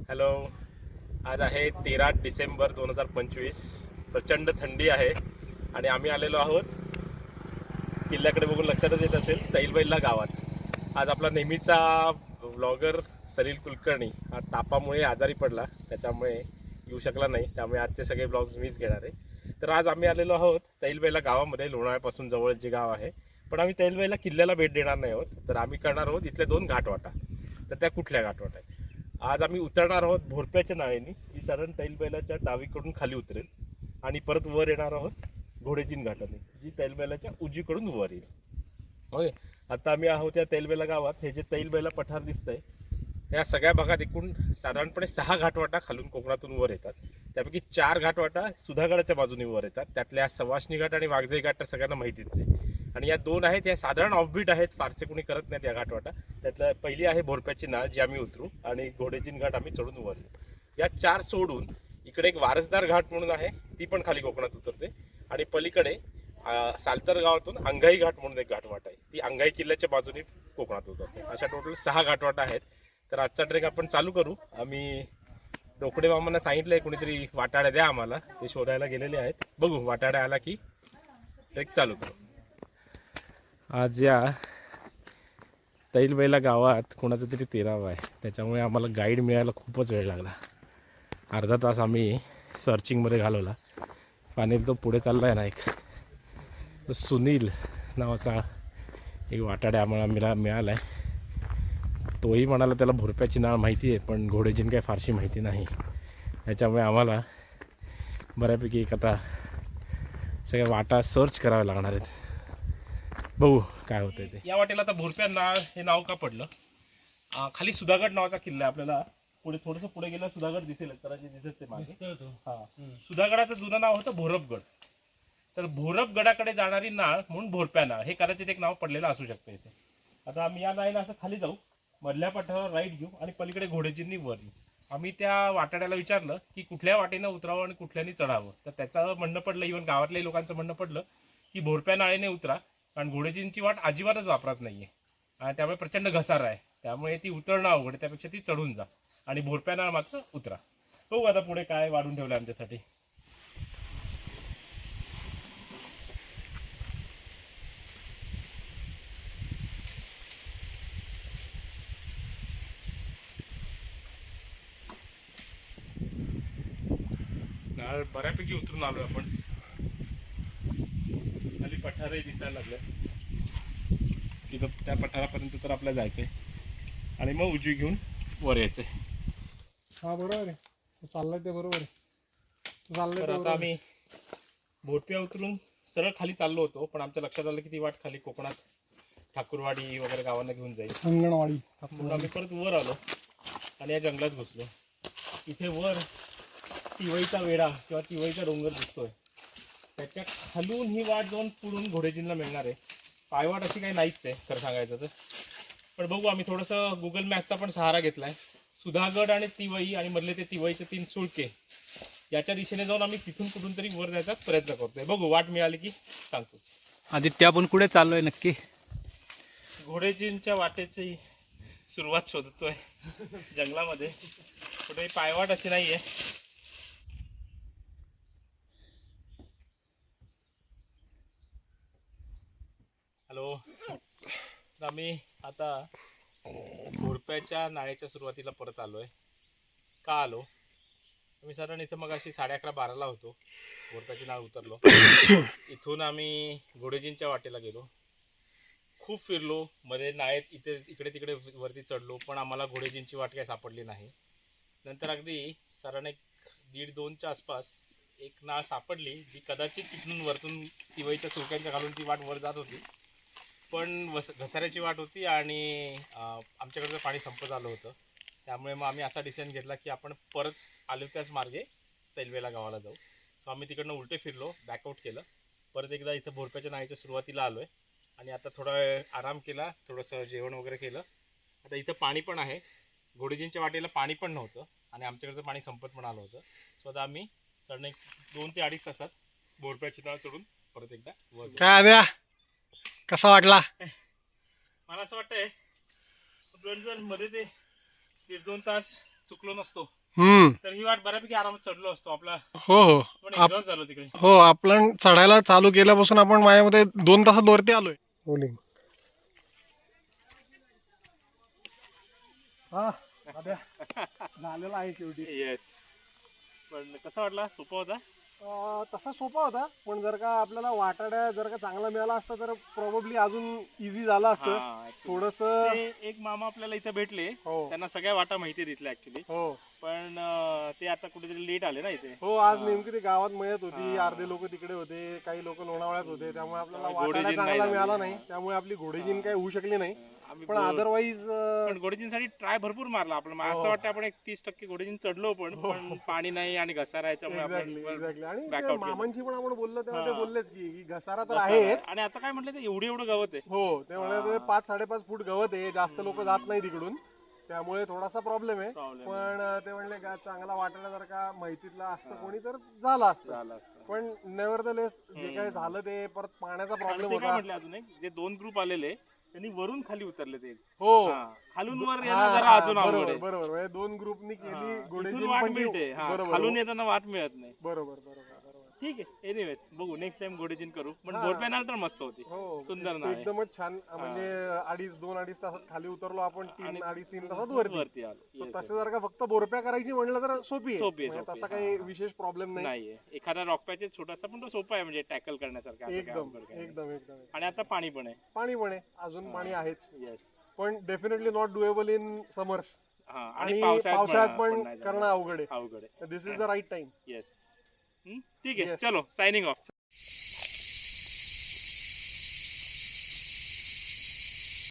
Hello, आज आहे 13 डिसेंबर 2025. प्रचंड थंडी आहे आणि आम्ही आलेलो आहोत किल्ल्याकडे. बघून लक्षातच येत असेल, तैलबैला गावात. आज आपला नेहमीचा ब्लॉगर सलील कुलकर्णी हा तापामुळे आजारी पडला, त्याच्यामुळे येऊ शकला नाही. त्यामुळे आजचे सगळे ब्लॉग्स मीच घेणार आहे. तर आज आम्ही आलेलो आहोत तैलबैला गावामध्ये, लोणावळ्यापासून जवळ जे गाव आहे. पण आम्ही तैलबैला किल्ल्याला भेट देणार नाही आहोत, तर आम्ही करणार आहोत इथल्या 2 घाटवाटा. तर त्या कुठल्या घाटवाटा आहेत? आज आम्ही उतरणार आहोत भोरप्याच्या नावेने, ही साधारण तैलबैलाच्या डावीकडून खाली उतरेल आणि परत वर येणार आहोत घोडेजीन घाटाने, जी तैलबैलाच्या उजवीकडून वर येईल. होय, आता आम्ही आहोत या तैलबैला गावात. हे जे तैलबैला पठार दिसतंय, या सगळ्या भागात एकूण साधारणपणे 6 घाटवाटा खालून कोकणातून वर येतात. त्यापैकी 4 घाटवाटा सुधागडाच्या बाजूने वर येतात. त्यातल्या सवाष्णी घाट आणि वाघजाई घाट तर सगळ्यांना माहितीच आहे. आणि या 2 आहेत, या साधारण ऑफबीट आहेत, फारसे कोणी करत नाहीत या घाटवाटा. त्यातल्या पहिली आहे भोरप्याची नाळ, जी आम्ही उतरू, आणि घोडेजीन घाट आम्ही चढून वर येऊ. या 4 सोडून इकडे एक वारसदार घाट म्हणून आहे, ती पण खाली कोकणात उतरते. आणि पलीकडे सालतर गावातून अंगाई घाट म्हणून एक घाटवाट आहे, ती अंगाई किल्ल्याच्या बाजूने कोकणात उतरते. अशा टोटल 6 घाटवाटा आहेत. तर आजचा ट्रेक आपण चालू करू. आम्ही डोकडे मामांना सांगितलंय कोणीतरी वाटाड्या द्या आम्हाला, ते शोधायला गेलेले आहेत. बघू वाटाड्या आला की ट्रेक चालू करू. आज या तैलबैला गावात कोणाचं तरी 13वा आहे, त्याच्यामुळे आम्हाला गाईड मिळायला खूपच वेळ लागला. अर्धा तास आम्ही सर्चिंगमध्ये घालवला. पाण्यात तो पुढे चालला आहे ना एक, तो सुनील नावाचा एक वाटाड्या आम्हाला मिळाला आहे. तोही म्हणाला त्याला भोरप्याची नाळ माहिती आहे, पण घोडेजीन काही फारशी माहिती नाही. त्याच्यामुळे आम्हाला बऱ्यापैकी एक आता सगळ्या वाटा सर्च कराव्या लागणार आहेत. बघू काय होतंय ते. या वाटेला आता भोरप्या नाळ हे नाव का पडलं? खाली सुधागड नावाचा किल्ला आहे. आपल्याला पुढे थोडंसं पुढे गेलं सुधागड दिसेल, तर जे दिसत ते मागे. सुधागडाचं जुनं नाव होतं भोरपगड. तर भोरपगडाकडे जाणारी नाळ म्हणून भोरप्या नाळ, हे कदाचित एक नाव पडलेलं असू शकतं इथे. आता आम्ही या नाळीला असं खाली जाऊ, मधल्या पठारावर राईट घेऊ आणि पलीकडे घोडेजींनी वर येऊ. आम्ही त्या वाटाड्याला विचारलं की कुठल्या वाटेनं उतरावं आणि कुठल्याने चढावं. तर त्याचं म्हणणं पडलं, इव्हन गावातल्या लोकांचं म्हणणं पडलं की भोरप्या नाळेने उतरा, कारण घोडेजींची वाट अजिबातच वापरत नाहीये आणि त्यामुळे प्रचंड घसारा आहे. त्यामुळे ती उतरणं अवघड आहे, त्यापेक्षा ती चढून जा आणि भोरप्या नाळ मात्र उतरा. बघू आता पुढे काय वाढून ठेवलं आमच्यासाठी. नाळ बऱ्यापैकी उतरून आलो आपण. खाली पठारही दिसायला लागले, तिथं त्या पठारापर्यंत तर आपल्याला जायचंय आणि मग उजवी घेऊन वर यायचंय. हा बरोबर आहे, चाललंय ते बरोबर आहे. तर आता आम्ही भोरप्या उतरून सरळ खाली चाललो होतो, पण आमच्या लक्षात आलं की ती वाट खाली कोकणात ठाकूरवाडी वगैरे गावांना घेऊन जाईल. अंगणवाडी म्हणून आम्ही परत वर आलो आणि या जंगलात घुसलो. इथे वर तिवईचा वेढा किंवा तिवईचा डोंगर दिसतोय, त्याच्या खालून ही वाट जाऊन पुढून घोडेजींना मिळणार आहे. पायवाट अशी काही नाहीच आहे खरं सांगायचं तर, पण बघू. आम्ही थोडंसं गुगल मॅपचा पण सहारा घेतलाय. सुधागड आणि तिवई आणि मधले ते तिवईचे 3 सुळके, याच्या दिशेने जाऊन आम्ही तिथून कुठून तरी वर जायचा प्रयत्न करतोय. बघू, वाट मिळाली की सांगतो. आदित्य, आपण कुठे चाललोय नक्की? घोडेजींच्या वाटेची सुरुवात शोधतोय जंगलामध्ये. कुठे पायवाट अशी नाहीये. हॅलो, आम्ही आता भोरप्याच्या नाळेच्या सुरुवातीला परत आलोय. का आलो? आम्ही साधारण इथं मग अशी 11:30-12ला होतो. भोरप्याची नाळ उतरलो. इथून आम्ही घोडेजींच्या वाटेला गेलो. खूप फिरलो, मध्ये नाळेत इकडे तिकडे वरती चढलो, पण आम्हाला घोडेजींची वाट काही सापडली नाही. नंतर अगदी साधारण 1:30-2च्या आसपास एक नाळ सापडली, जी कदाचित तिथून वरतून तिवईच्या सुळक्यांच्या घालून ती वाट वर जात होती. पण घसाऱ्याची वाट होती आणि आमच्याकडचं पाणी संपत आलं होतं. त्यामुळे मग आम्ही असा डिसिजन घेतला की आपण परत आलो त्याच मार्गे तैलबैला गावाला जाऊ. सो आम्ही तिकडनं उलटे फिरलो, बॅकआउट केलं. परत एकदा इथं भोरप्याच्या नाळीच्या सुरुवातीला आलो आहे आणि आता थोडा वेळ आराम केला, थोडंसं जेवण वगैरे केलं. आता इथं पाणी पण आहे. घोडेजींच्या वाटेला पाणी पण नव्हतं आणि आमच्याकडचं पाणी संपत पण आलं होतं. सो आता आम्ही साधारण 2 ते 2.5 तासात भोरप्याची नाळ चढून परत एकदा वर. काय आव्या, कसा वाटला? मला असं वाटतंय जर मध्ये ते 1.5-2 तास चुकलो नसतो हम्म. तर ही वाट बऱ्यापैकी आरामात चढलो असतो. आपला हो हो पण एक्झॉस्ट झालो तिकडे. हो आपण चढायला चालू केल्यापासून आपण माझ्यामध्ये 2 तासात वरती आलोय. हा झालेला आहे शेवटी. येस. पण कसा वाटला? सोपा होता? तसा सोपा होता, पण जर का आपल्याला वाटाड्या जर का चांगला मिळाला असता तर प्रोबेबली अजून इझी झालं असतं. हा, थोडस ते एक मामा आपल्याला इथे भेटले. हो त्यांना सगळ्या वाटा माहिती तिथल्या ऍक्च्युली. हो पण ते आता कुठेतरी लेट आले ना इथे. हो आज हा. नेमकी ते गावात मयत होती. हा. अर्धे लोक तिकडे होते, काही लोक लोणावळ्यात होते, त्यामुळे आपल्याला त्यामुळे वाटाडा घोडेजिन नाही चांगला झाली. मिळाला नाही. हा. त्यामुळे आपली घोडेजिन हा. काही होऊ शकली नाही. आम्ही पण अदरवाईज पण घोडेजिनसाठी ट्राय भरपूर मारला आपण. मला हो. असं वाटतं आपण एक 30% घोडेजिन चढलो पण हो. पण पाणी नाही आणि घसारा याच्यामुळे एक्झॅक्टली आपण एक्झॅक्टली. आणि back ते out केलं. मामांशी पण आपण बोललो तेव्हा ते हा. बोललेच की घसारा तर घसारा आहेच. आणि आता काय म्हटलं ते एवढं गवत आहे. हो ते म्हणाले हा. 5-5.5 फूट गवत आहे, जास्त लोक जात नाही तिकडून, त्यामुळे थोडासा प्रॉब्लेम आहे. Problem पण ते म्हणले चांगला वाटायला जर का माहितीतला असतं कोणी तर झालं असतं. झालं असतं. पण नेव्हरदलेस जे काही झालं ते परत पाण्याचा आणि प्रॉब्लेम ते काय होता. म्हटलं अजून एक जे 2 ग्रुप आलेले त्यांनी वरून खाली उतरले ते. हो हा. खालून वर हा, येणं जरा हा, अजून अवघड बरोबर आहे. बरोबर म्हणजे 2 ग्रुपनी केली हा. इथून घोडेजिन वाट पण ती- मिळते. हा. बरोबर खालून येताना वाट मिळत नाही. बरोबर बरोबर बरोबर. ठीक आहे. एनिवेज बघू नेक्स्ट टाइम घोडेजिन करू. पण हा. बोरपॅनल तर मस्त होती. हो सुंदर नाव आहे. एकदमच छान. म्हणजे 2-2.5 तासात खाली उतरलो आपण, आणि 3-3.5 तासात वरती. आलो. So Yes, तसं yes. जर का फक्त बोरप्या करायची म्हणलं तर सोपी सोपी आहे. आहे, म्हणजे सोपी तसा आहे. काही हा. विशेष प्रॉब्लेम नाही. नाहीये. एखादा रॉक पॅच छोटासा पण तो सोपा आहे म्हणजे टॅकल करण्यासारखा. असं काय एकदम अवघड काही नाही. एकदम एकदम. आणि आता पाणी पण आहे. पाणी पण आहे, अजून पाणी आहेच, येस. पण definitely not doable in summers. हा. आणि पावसाळ्यात पण नाही करणं जमणार. अवघड आहे. अवघड आहे. This is the right time. Yes. ठीक आहे. Yes. चलो सायनिंग ऑफ.